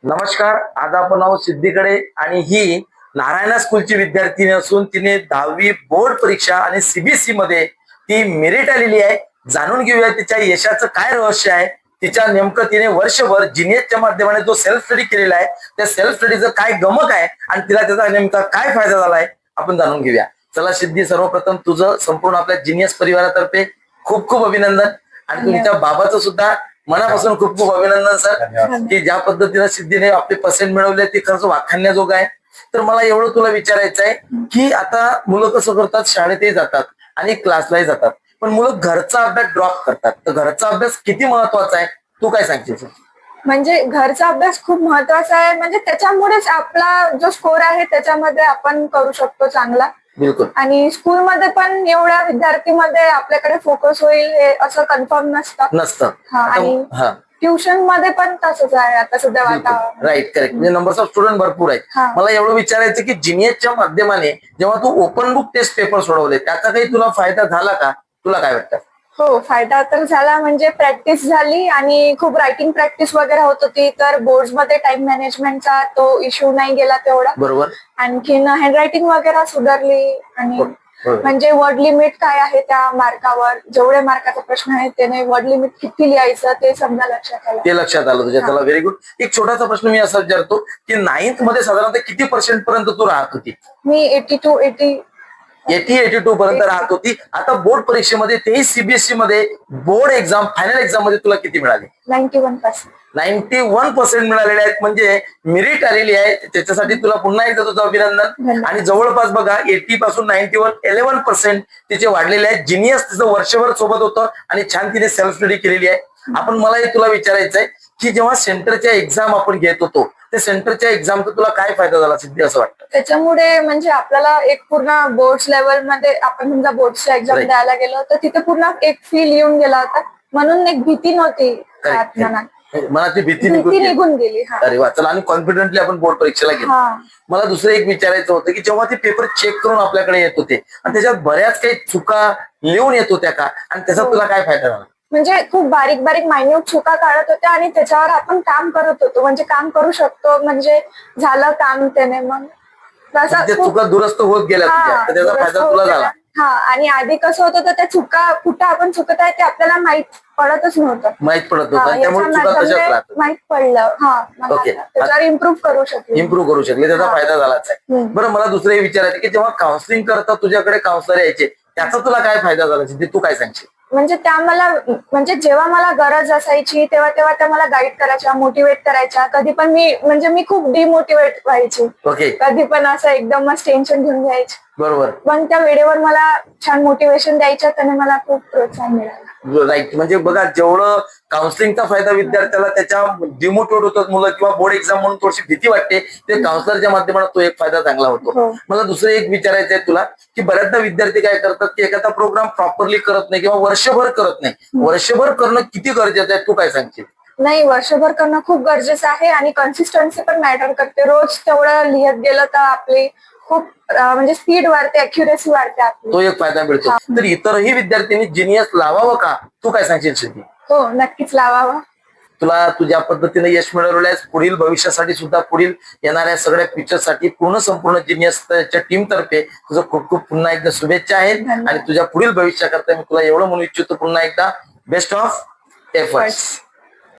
नमस्कार. आज आपण आहोत सिद्धीकडे आणि ही नारायणा स्कूलची विद्यार्थिनी असून तिने 10वी बोर्ड परीक्षा आणि सीबीएसई मध्ये ती मेरिट आलेली आहे. जाणून घेऊया तिच्या यशाचं काय रहस्य आहे. तिच्या नेमकं तिने वर्षभर जिनियसच्या माध्यमाने जो सेल्फ स्टडी केलेला आहे त्या सेल्फ स्टडीचं काय गमक आहे आणि तिला त्याचा नेमका काय फायदा झालाय आपण जाणून घेऊया. चला सिद्धी, सर्वप्रथम तुझं संपूर्ण आपल्या जिनियस परिवारातर्फे खूप खूप अभिनंदन आणि तुमच्या बाबाचं सुद्धा मनापासून खूप खूप अभिनंदन सर, की ज्या पद्धतीने सिद्धीने आपले पर्सेंट मिळवले ते खरंच वाखाणण्याजोग आहे. तर मला एवढं तुला विचारायचं आहे की आता मुलं कसं करतात, शाळेतही जातात आणि क्लासलाही जातात, पण मुलं घरचा अभ्यास ड्रॉप करतात. तर घरचा अभ्यास किती महत्वाचा आहे तू काय सांगशील? म्हणजे घरचा अभ्यास खूप महत्वाचा आहे. म्हणजे त्याच्यामुळेच आपला जो स्कोर आहे त्याच्यामध्ये आपण करू शकतो चांगला. बिलकुल. आणि स्कूलमध्ये पण एवढ्या विद्यार्थीमध्ये आपल्याकडे फोकस होईल हे असं कन्फर्म नसतं. आणि ट्युशन मध्ये पण तसंच आहे आता सध्या वातावरण. Right, correct. म्हणजे नंबर्स ऑफ स्टुडंट भरपूर आहेत. मला एवढं विचारायचं की जिनियसच्या माध्यमाने जेव्हा तू ओपन बुक टेस्ट पेपर सोडवले त्याचा काही तुला फायदा झाला का? तुला काय वाटतं? हो, फायदा तर झाला. म्हणजे प्रॅक्टिस झाली आणि खूप रायटिंग प्रॅक्टिस वगैरे होत होती, तर बोर्ड मध्ये टाइम मॅनेजमेंटचा तो इश्यू नाही गेला तेवढा. बरोबर. आणखीन हँडरायटिंग वगैरे सुधारली आणि म्हणजे वर्ड लिमिट काय आहे त्या मार्कावर, जेवढे मार्काचा प्रश्न आहे त्याने वर्ड लिमिट किती लिहायचं ते समजा लक्षात आलं. ते लक्षात आलं तुझ्या. त्याला व्हेरी गुड. एक छोटासा प्रश्न मी असा विचारतो की 9th मध्ये साधारणतः किती पर्सेंट पर्यंत तू राहत होती? मी 82 पर्यंत राहत होती. आता बोर्ड परीक्षेमध्ये तेही सीबीएसई मध्ये बोर्ड एक्झाम फायनल एक्झाम मध्ये तुला किती मिळाले? 91%. 91% मिळालेले आहेत. म्हणजे मेरिट आलेली आहे. त्याच्यासाठी तुला पुन्हा एकदा तुझं अभिनंदन. आणि जवळपास बघा 80 पासून 91 11% तिचे वाढलेले आहेत. जिनियस तिचं वर्षभर सोबत होतं आणि छान तिने सेल्फ स्टडी केलेली आहे. आपण मलाही तुला विचारायचंय की जेव्हा सेंटरच्या एक्झाम आपण घेत होतो त्या सेंटरच्या एक्झामचा तुला काय फायदा झाला सिद्धी असं वाटतं? त्याच्यामुळे म्हणजे आपल्याला एक पूर्ण बोर्ड लेवल मध्ये आपण समजा बोर्डची एक्झाम द्यायला गेलो तर तिथे पूर्ण एक फील येऊन गेला होता, म्हणून एक भीती नव्हती मनाची भीती निघून गेली. अरे वा, चला. आणि कॉन्फिडेंटली आपण बोर्ड परीक्षेला गेलो. मला दुसरं एक विचारायचं होतं की जेव्हा ते पेपर चेक करून आपल्याकडे येत होते आणि त्याच्यात बऱ्याच काही चुका लिहून येत होत्या का, आणि त्याचा तुला काय फायदा झाला? म्हणजे खूप बारीक बारीक मायन्यूट चुका काढत होत्या आणि त्याच्यावर आपण काम करत होतो. म्हणजे काम करू शकतो, म्हणजे झालं काम त्याने. मग चुका दुरुस्त होत गेल्या त्याचा फायदा तुला झाला. आणि आधी कसं होतं तर त्या चुका कुठं आपण चुकत आहे ते आपल्याला माहित पडतच नव्हतं. माहित माहित पडलं. ओके, त्याच्यावर इम्प्रूव्ह करू शकले. त्याचा फायदा झालाच आहे. बरं, मला दुसरं विचारायचं की जेव्हा काउन्सिलिंग करता तुझ्याकडे काउन्सिलर यायचे त्याचा तुला काय फायदा झाला तू काय सांगशील? म्हणजे त्या मला म्हणजे जेव्हा मला गरज असायची तेव्हा तेव्हा त्या मला गाईड करायच्या, मोटिवेट करायच्या. कधी पण मी खूप डिमोटिवेट व्हायची. कधी पण असं एकदमच टेन्शन घेऊन घ्यायची. बरोबर. पण त्या वेळेवर मला छान मोटिवेशन द्यायच्या, त्याने मला खूप प्रोत्साहन मिळालं. राईट. म्हणजे बघा, जेवढं काउन्सिलिंगचा फायदा विद्यार्थ्याला त्याच्या डिमोटिवेट होतात मुलं किंवा बोर्ड एक्झाम म्हणून थोडीशी भीती वाटते, ते काउन्सिलरच्या माध्यमातून तो एक फायदा चांगला होतो. मला दुसरं एक विचारायचं आहे तुला की बऱ्याचदा विद्यार्थी काय करतात की एखादा प्रोग्राम प्रॉपरली करत नाही किंवा वर्षभर करत नाही. वर्षभर करणं किती गरजेचं आहे तू काय सांगशील? नाही, वर्षभर करणं खूप गरजेचं आहे आणि कन्सिस्टन्सी पण मॅटर करते. रोज तेवढं लिहत गेलं तर आपली खूप म्हणजे स्पीड वाढते, अॅक्युरेसी वाढते आपली. तो एक फायदा मिळतो. तर इतरही विद्यार्थ्यांनी जिनियस लावावं का तू काय सांगशील सिद्धी? हो, नक्कीच लावावं. तुला तुझ्या पद्धतीने यश मिळवलेलं आहे. पुढील भविष्यासाठी सुद्धा, पुढील येणाऱ्या सगळ्या फीचरसाठी संपूर्ण जिनियसच्या टीम तर्फे तुझं खूप खूप पुन्हा एकदा शुभेच्छा आहेत. आणि तुझ्या पुढील भविष्याकरता मी तुला एवढं म्हणू इच्छितो पुन्हा एकदा बेस्ट ऑफ एफर्ट्स.